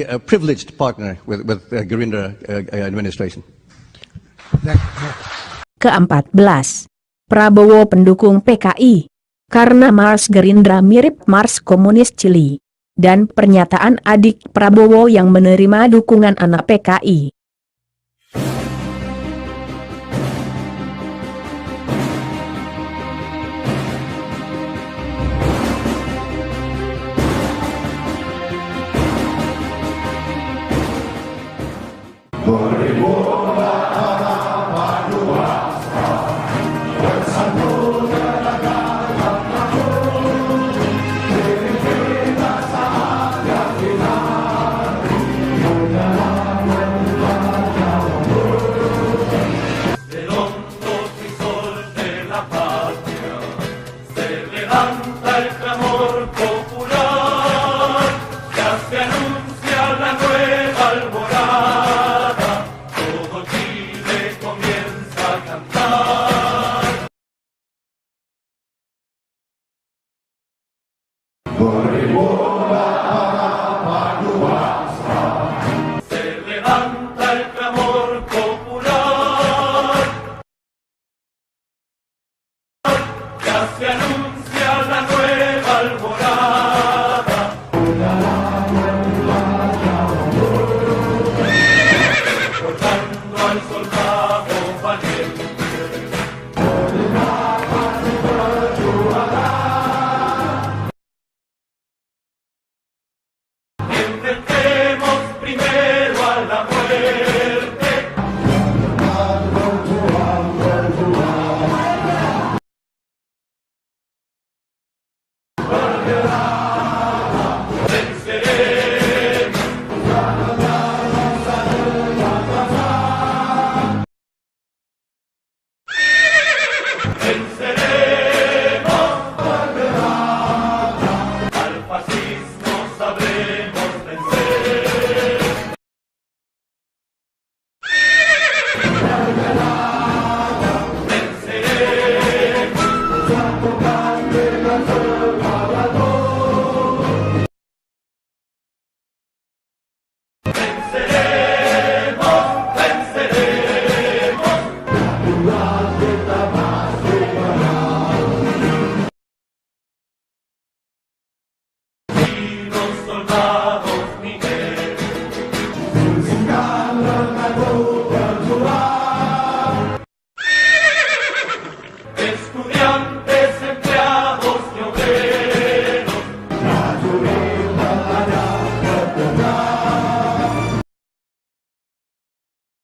a privileged partner with Gerindra administration. Ke-14. Prabowo pendukung PKI. Karena Mars Gerindra mirip Mars komunis Chili. Dan pernyataan adik Prabowo yang menerima dukungan anak PKI.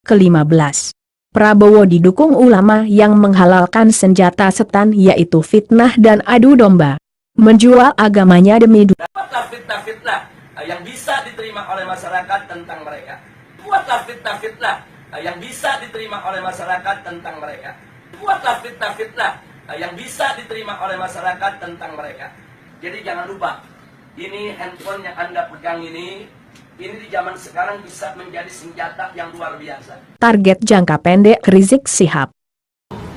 ke-15. Prabowo didukung ulama yang menghalalkan senjata setan yaitu fitnah dan adu domba. Menjual agamanya demi Buatlah fitnah-fitnah yang bisa diterima oleh masyarakat tentang mereka. Buatlah fitnah-fitnah yang bisa diterima oleh masyarakat tentang mereka. Buatlah fitnah-fitnah yang bisa diterima oleh masyarakat tentang mereka. Jadi jangan lupa, ini handphone yang Anda pegang ini di zaman sekarang bisa menjadi senjata yang luar biasa. Target jangka pendek Rizik Syihab.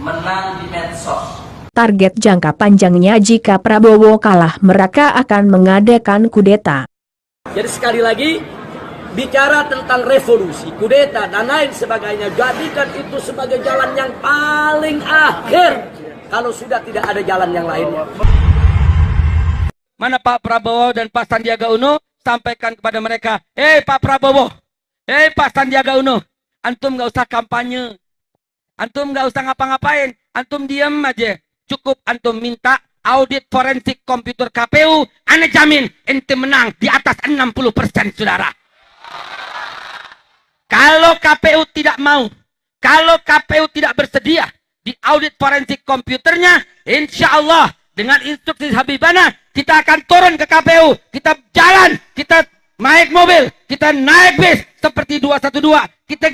Menang di medsos. Target jangka panjangnya jika Prabowo kalah mereka akan mengadakan kudeta. Jadi sekali lagi, bicara tentang revolusi, kudeta, dan lain sebagainya, jadikan itu sebagai jalan yang paling akhir. Kalau sudah tidak ada jalan yang lainnya. Mana Pak Prabowo dan Pak Sandiaga Uno? Sampaikan kepada mereka, Pak Prabowo, Pak Sandiaga Uno, antum nggak usah kampanye, antum nggak usah ngapa-ngapain, antum diam aja, cukup antum minta audit forensik komputer KPU, ane jamin ente menang di atas 60%, saudara. Kalau KPU tidak mau, kalau KPU tidak bersedia di audit forensik komputernya, insya Allah dengan instruksi Habibana, kita akan turun ke KPU, kita jalan, kita naik mobil, kita naik bis seperti 212, kita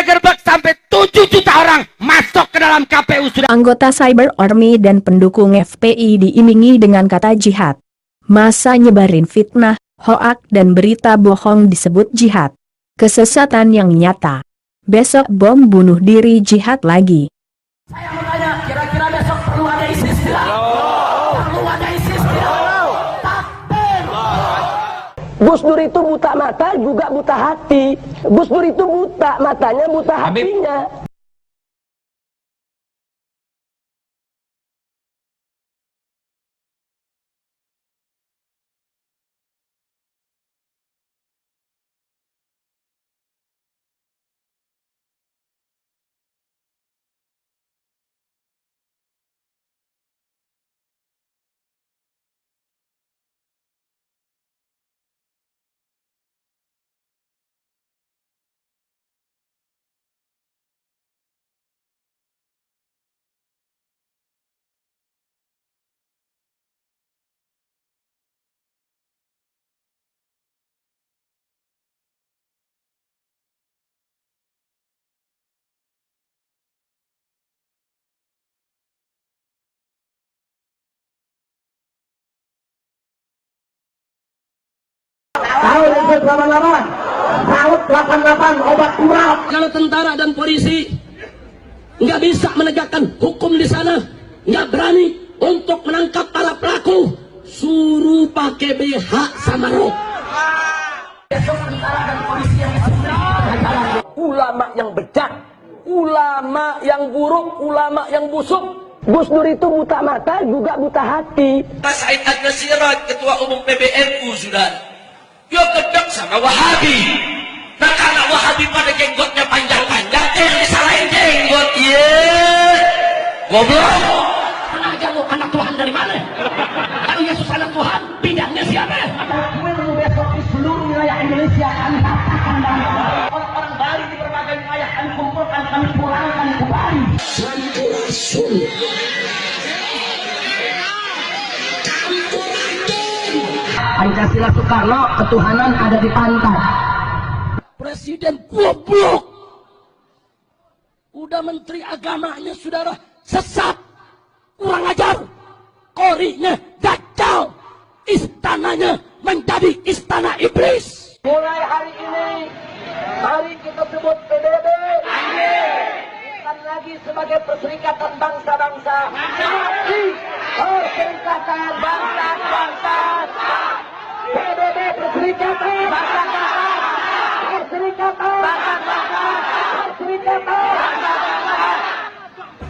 gerbek sampai 7 juta orang masuk ke dalam KPU sudah. Anggota Cyber Army dan pendukung FPI diimingi dengan kata jihad. Masa nyebarin fitnah, hoak dan berita bohong disebut jihad. Kesesatan yang nyata. Besok bom bunuh diri jihad lagi. Saya mau tanya, kira-kira besok perlu ada ISIS tidak? Perlu ada ISIS tidak? Takbir! Gus Dur itu buta mata juga buta hati. Gus Dur itu buta matanya, buta hatinya. Tahun 88 obat kurap. Kalau tentara dan polisi nggak bisa menegakkan hukum di sana, nggak berani untuk menangkap para pelaku, suruh pakai BH sama rok. Ulama yang bejat, ulama yang buruk, ulama yang busuk. Gus Dur itu buta mata juga buta hati. Mas Said Agha-Siraj, Ketua Umum PBNU, sudah dia gedek sama Wahabi. Nah karena Wahabi pada jenggotnya panjang-panjang, yang disalahin jenggot. Goblok. Mana aja lu anak Tuhan dari mana? Kalau Yesus anak Tuhan, bidangnya siapa? Besok di seluruh wilayah Indonesia kami katakan dan orang-orang Bali di berbagai wilayah kami kumpulkan, kami pulangkan ke Bali. Sampurasun. Pancasila Soekarno, ketuhanan ada di pantat. Presiden goblok. Udah menteri agamanya saudara sesat, kurang ajar, korinya dajjal, istananya menjadi istana iblis. Mulai hari ini, mari kita sebut PBB. Bukan lagi sebagai perserikatan bangsa-bangsa, tapi perserikatan bangsa-bangsa. PBB perserikatan bangsa-bangsa. Perserikatan bangsa-bangsa. Perserikatan bangsa-bangsa.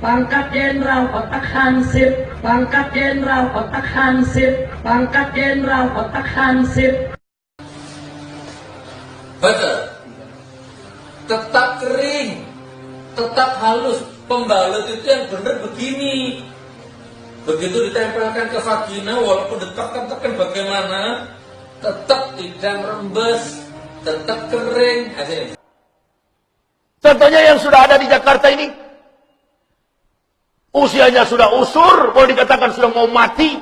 Pangkat Jenderal otak hansip, pangkat Jenderal otak hansip, pangkat Jenderal otak hansip. Betul. Tetap kering, tetap halus. Pembalut itu yang benar begini. Begitu ditempelkan ke vagina, walaupun ditekan-tekan bagaimana, tetap tidak rembes, tetap kering. Contohnya yang sudah ada di Jakarta ini, usianya sudah usur, boleh dikatakan sudah mau mati,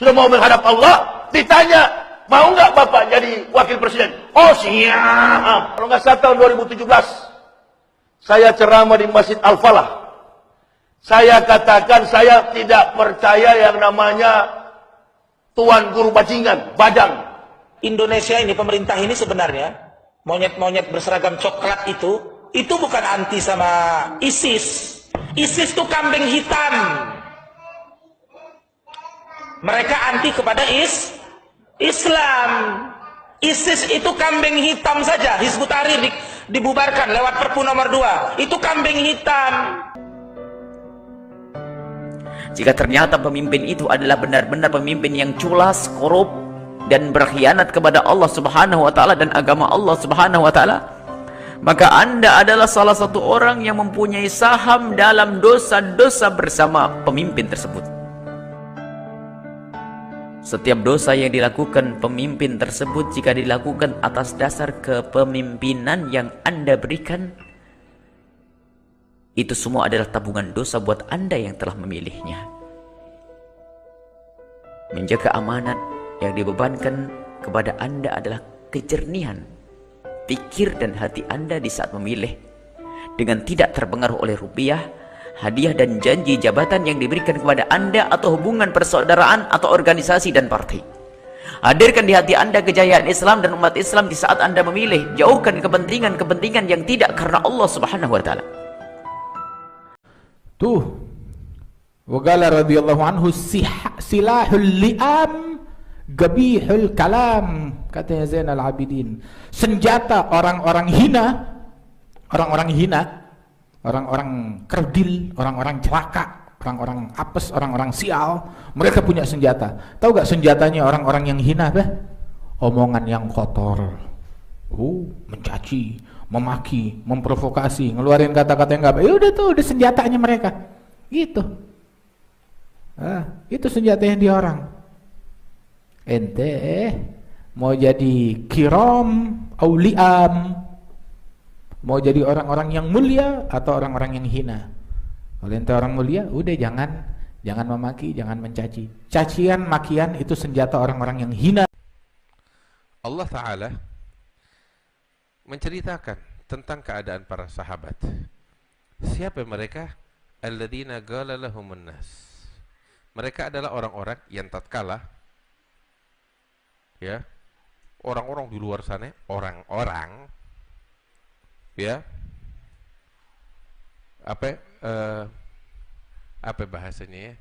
sudah mau menghadap Allah. Ditanya, mau nggak Bapak jadi wakil presiden? Oh siap. Kalau nggak salah tahun 2017, saya ceramah di Masjid Al-Falah. Saya katakan saya tidak percaya yang namanya Tuan Guru Bajingan, Bajang. Indonesia ini, pemerintah ini sebenarnya, monyet-monyet berseragam coklat itu bukan anti sama ISIS. ISIS itu kambing hitam. Mereka anti kepada Islam. ISIS itu kambing hitam saja. Hizbut Tahrir dibubarkan lewat Perpu nomor 2. Itu kambing hitam. Jika ternyata pemimpin itu adalah benar-benar pemimpin yang culas, korup, dan berkhianat kepada Allah Subhanahu wa Ta'ala dan agama Allah Subhanahu wa Ta'ala, maka Anda adalah salah satu orang yang mempunyai saham dalam dosa-dosa bersama pemimpin tersebut. Setiap dosa yang dilakukan pemimpin tersebut, jika dilakukan atas dasar kepemimpinan yang Anda berikan, itu semua adalah tabungan dosa buat Anda yang telah memilihnya. Menjaga amanat yang dibebankan kepada Anda adalah kejernihan pikir dan hati Anda di saat memilih, dengan tidak terpengaruh oleh rupiah, hadiah dan janji jabatan yang diberikan kepada Anda, atau hubungan persaudaraan atau organisasi dan partai. Hadirkan di hati Anda kejayaan Islam dan umat Islam di saat Anda memilih. Jauhkan kepentingan-kepentingan yang tidak karena Allah Subhanahu wa Ta'ala. Tuh, waqala radhiyallahu anhu, silahul li'am gabihul kalam, katanya Zainal Abidin. Senjata orang-orang hina, orang-orang kerdil, orang-orang celaka, orang-orang apes, orang-orang sial, mereka punya senjata. Tahu gak senjatanya orang-orang yang hina apa? Omongan yang kotor, mencaci, memaki, memprovokasi, ngeluarin kata-kata yang gak baik. Udah tuh, udah senjatanya mereka gitu. Itu senjatanya dia orang. Ente mau jadi kiram auliam, mau jadi orang-orang yang mulia atau orang-orang yang hina. Kalau ente orang mulia, udah jangan memaki, jangan mencaci. Cacian, makian itu senjata orang-orang yang hina. Allah Ta'ala menceritakan tentang keadaan para sahabat. Siapa mereka? Alladzina qala lahumun nas. Mereka adalah orang-orang yang tatkala, ya, orang-orang di luar sana, orang-orang, ya, apa bahasanya ya,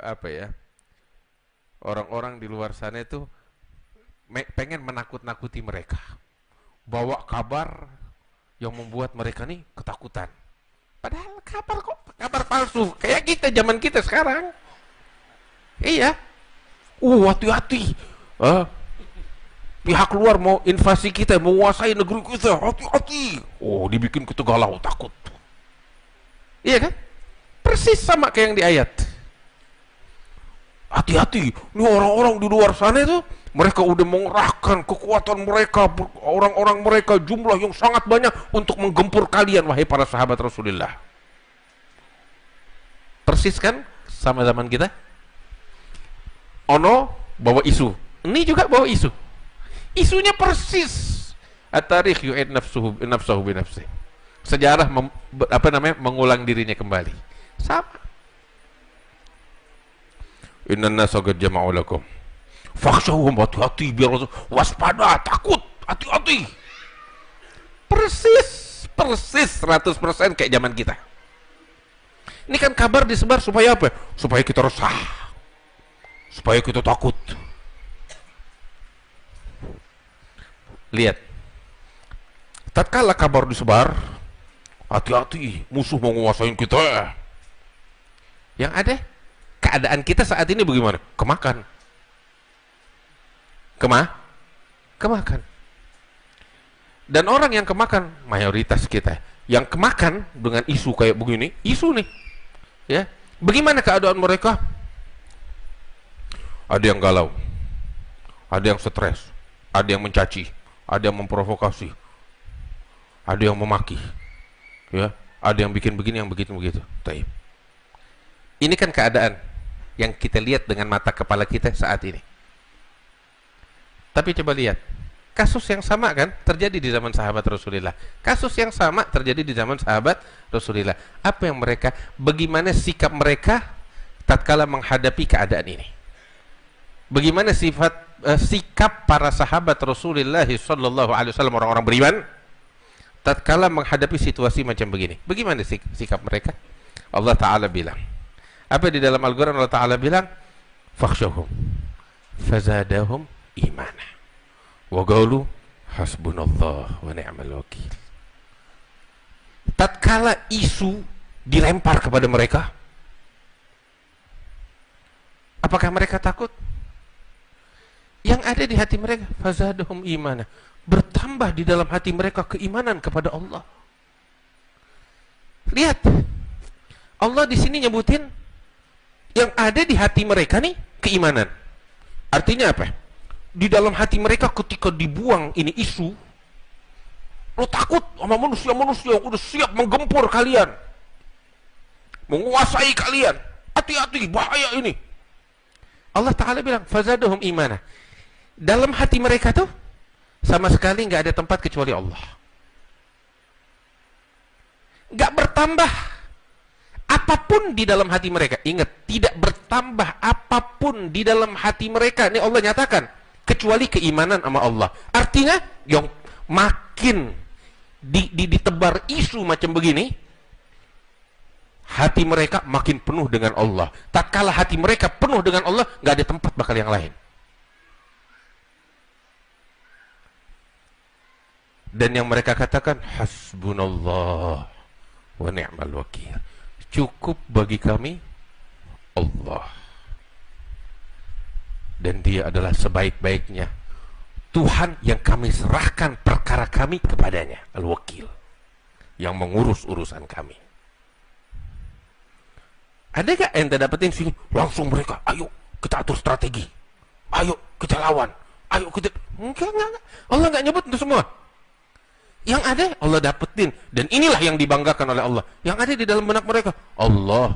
apa ya, orang-orang di luar sana itu pengen menakut-nakuti mereka, bawa kabar yang membuat mereka nih ketakutan. Padahal kabar palsu, kayak kita zaman kita sekarang. Iya, hati-hati, pihak luar mau invasi kita, menguasai negeri kita, hati-hati. Dibikin kita galau, takut. Iya kan? Persis sama kayak yang di ayat. Hati-hati, ini orang-orang di luar sana itu, mereka udah mengerahkan kekuatan mereka, orang-orang mereka jumlah yang sangat banyak untuk menggempur kalian, wahai para sahabat Rasulullah. Persis kan sama zaman kita? Ono bawa isu, ini juga bawa isu. Isunya persis. At-tarikh yu'id nafsahu binafsih. Sejarah mengulang dirinya kembali. Sama. Innan nasa qad jama'u lakum fakhshawhum, hati-hati, biar waspada, takut, hati-hati. Persis 100% kayak zaman kita. Ini kan kabar disebar supaya apa? Supaya kita resah, supaya kita takut. Lihat, tatkala kabar disebar, hati-hati, musuh mau menguasai kita. Yang ada, keadaan kita saat ini bagaimana? Kemakan. Kemakan. Dan orang yang kemakan, mayoritas kita yang kemakan dengan isu kayak begini, isu nih, ya. Bagaimana keadaan mereka? Ada yang galau, ada yang stres, ada yang mencaci, ada yang memprovokasi, ada yang memaki, ya, ada yang bikin begini, yang begitu. Taib. Ini kan keadaan yang kita lihat dengan mata kepala kita saat ini. Tapi coba lihat, kasus yang sama kan terjadi di zaman sahabat Rasulullah. Kasus yang sama terjadi di zaman sahabat Rasulullah. Apa yang mereka, bagaimana sikap mereka tatkala menghadapi keadaan ini? Bagaimana sikap para sahabat Rasulullah sallallahu alaihi wasallam, orang-orang beriman tatkala menghadapi situasi macam begini? Bagaimana sikap mereka? Allah Ta'ala bilang, apa di dalam Al-Quran? Allah Ta'ala bilang, fakhshawhum fazadahum imana wa qalu hasbunallah wa ni'mal wakil. Tatkala isu dilempar kepada mereka, apakah mereka takut? Yang ada di hati mereka, fazadahum imana, bertambah di dalam hati mereka keimanan kepada Allah. Lihat, Allah di sini nyebutin yang ada di hati mereka nih keimanan. Artinya apa? Di dalam hati mereka ketika dibuang ini isu, lo takut sama manusia-manusia yang udah siap menggempur kalian, menguasai kalian. Hati-hati, bahaya ini. Allah Ta'ala bilang, fazadahum imana. Dalam hati mereka tuh sama sekali nggak ada tempat kecuali Allah. Nggak bertambah apapun di dalam hati mereka. Ingat, tidak bertambah apapun di dalam hati mereka. Ini Allah nyatakan, kecuali keimanan sama Allah. Artinya, yang makin ditebar isu macam begini, hati mereka makin penuh dengan Allah. Tatkala hati mereka penuh dengan Allah, nggak ada tempat bakal yang lain. Dan yang mereka katakan, hasbunallah wa ni'mal wakil. Cukup bagi kami Allah, dan Dia adalah sebaik-baiknya Tuhan yang kami serahkan perkara kami kepadanya, Al-Wakil, yang mengurus urusan kami. Ada gak ente dapetin sini langsung mereka, ayo kita atur strategi, ayo kita lawan, ayo kita... Enggak. Allah gak nyebut itu semua. Yang ada Allah dapetin, dan inilah yang dibanggakan oleh Allah. Yang ada di dalam benak mereka, Allah,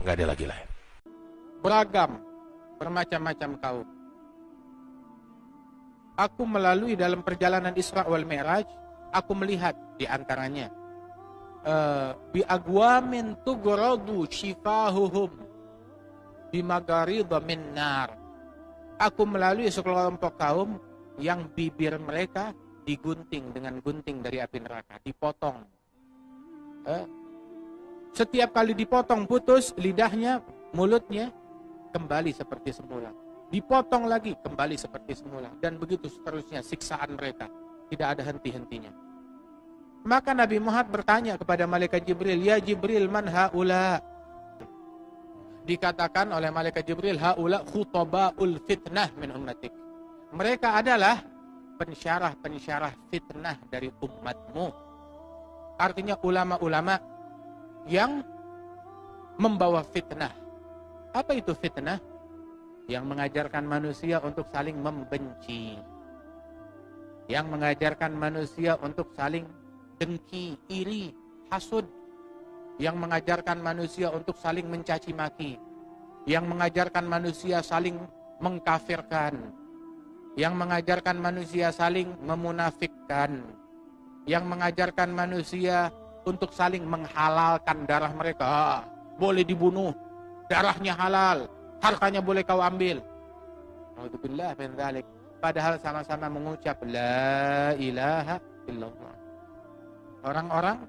nggak ada lagi lain. Beragam, bermacam-macam kaum. Aku melalui dalam perjalanan Isra wal Mi'raj, aku melihat di antaranya bi agwamin tugradu shifahuhum bi magaridha min nar. Aku melalui sekelompok kaum yang bibir mereka digunting dengan gunting dari api neraka, dipotong. Setiap kali dipotong putus, lidahnya, mulutnya kembali seperti semula. Dipotong lagi, kembali seperti semula. Dan begitu seterusnya siksaan mereka. Tidak ada henti-hentinya. Maka Nabi Muhammad bertanya kepada malaikat Jibril, ya Jibril, man haula? Dikatakan oleh malaikat Jibril, haula khutaba'ul fitnah min ummatik. Mereka adalah pensyarah-pensyarah fitnah dari umatmu. Artinya ulama-ulama yang membawa fitnah. Apa itu fitnah? Yang mengajarkan manusia untuk saling membenci, yang mengajarkan manusia untuk saling dengki, iri, hasud, yang mengajarkan manusia untuk saling mencaci maki, yang mengajarkan manusia saling mengkafirkan, yang mengajarkan manusia saling memunafikkan, yang mengajarkan manusia untuk saling menghalalkan darah mereka. Boleh dibunuh, darahnya halal, hartanya boleh kau ambil. Alhamdulillah min dzalik. Padahal sama-sama mengucap la ilaha illallah. Orang-orang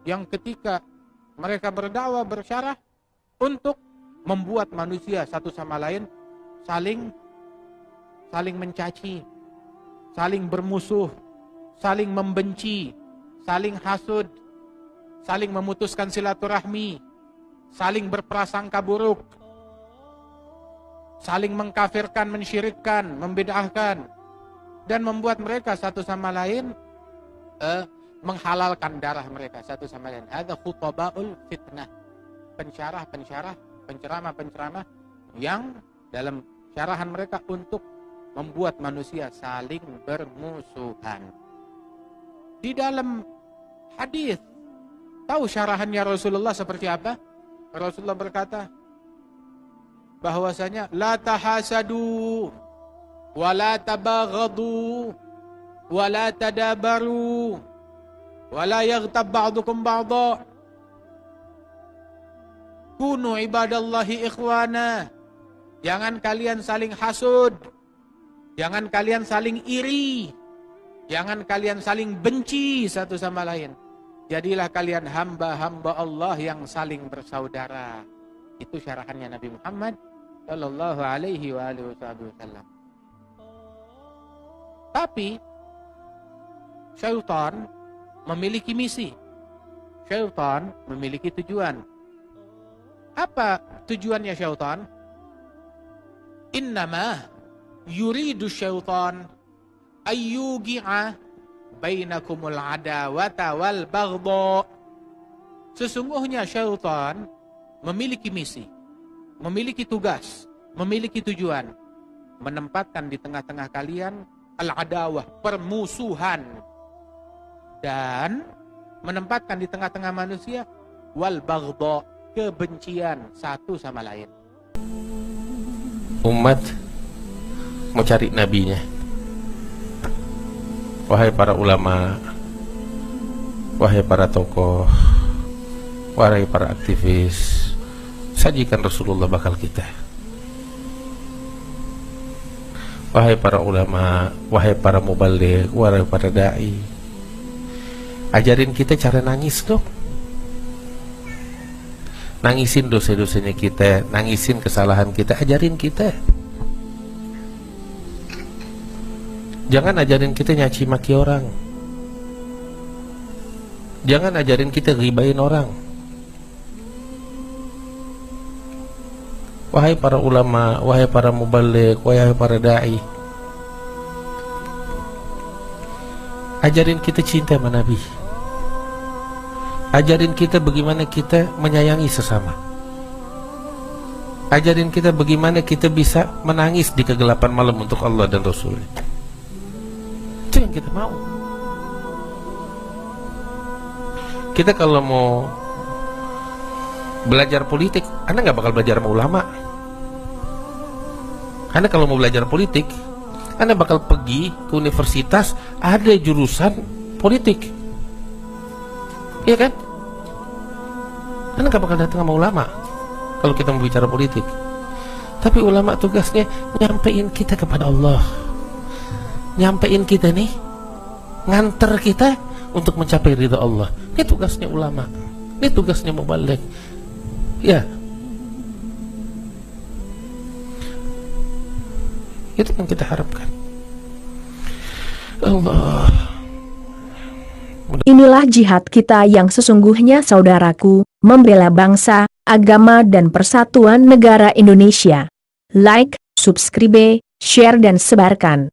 yang ketika mereka berdakwah, bersyarah untuk membuat manusia satu sama lain saling mencaci, saling bermusuh, saling membenci, saling hasud, saling memutuskan silaturahmi, saling berprasangka buruk, saling mengkafirkan, mensyirikkan, membid'ahkan, dan membuat mereka satu sama lain menghalalkan darah mereka satu sama lain. Ada khutaba'ul fitnah, pencerama-pencerama yang dalam syarahan mereka untuk membuat manusia saling bermusuhan. Di dalam hadis, tahu syarahannya Rasulullah seperti apa? Rasulullah berkata bahwasanya la tahasadu wa la tabaghadu wa la tadabaru wa la yaghtab ba'dukum ba'dha. Kunu ibadallahi ikhwana. Jangan kalian saling hasud. Jangan kalian saling iri. Jangan kalian saling benci satu sama lain. Jadilah kalian hamba-hamba Allah yang saling bersaudara. Itu syarahannya Nabi Muhammad sallallahu alaihi wasallam. Tapi syaitan memiliki misi. Syaitan memiliki tujuan. Apa tujuannya syaitan? Innama yuridu syaitan ayyugi'a bainakumul adawata wal baghdha. Sesungguhnya syaitan memiliki misi, memiliki tugas, memiliki tujuan, menempatkan di tengah-tengah kalian al-adawah, permusuhan, dan menempatkan di tengah-tengah manusia wal baghdha, kebencian satu sama lain. Umat mau cari nabinya. Wahai para ulama, wahai para tokoh, wahai para aktivis, sajikan Rasulullah bakal kita. Wahai para ulama, wahai para mubaligh, wahai para dai, ajarin kita cara nangis dong. Nangisin dosa-dosanya kita, nangisin kesalahan kita, ajarin kita. Jangan ajarin kita nyaci maki orang. Jangan ajarin kita ghibain orang. Wahai para ulama, wahai para mubaligh, wahai para dai, ajarin kita cinta sama Nabi. Ajarin kita bagaimana kita menyayangi sesama. Ajarin kita bagaimana kita bisa menangis di kegelapan malam untuk Allah dan Rasul-Nya. Itu yang kita mau. Kita kalau mau belajar politik, Anda nggak bakal belajar sama ulama. Anda kalau mau belajar politik, Anda bakal pergi ke universitas, ada jurusan politik. Iya kan? Anda gak bakal datang sama ulama kalau kita mau bicara politik. Tapi ulama tugasnya nyampein kita kepada Allah, nyampein kita nih, nganter kita untuk mencapai ridha Allah. Ini tugasnya ulama, ini tugasnya mubaligh. Ya, itu yang kita harapkan. Allah. Inilah jihad kita yang sesungguhnya, saudaraku, membela bangsa, agama dan persatuan negara Indonesia. Like, subscribe, share dan sebarkan.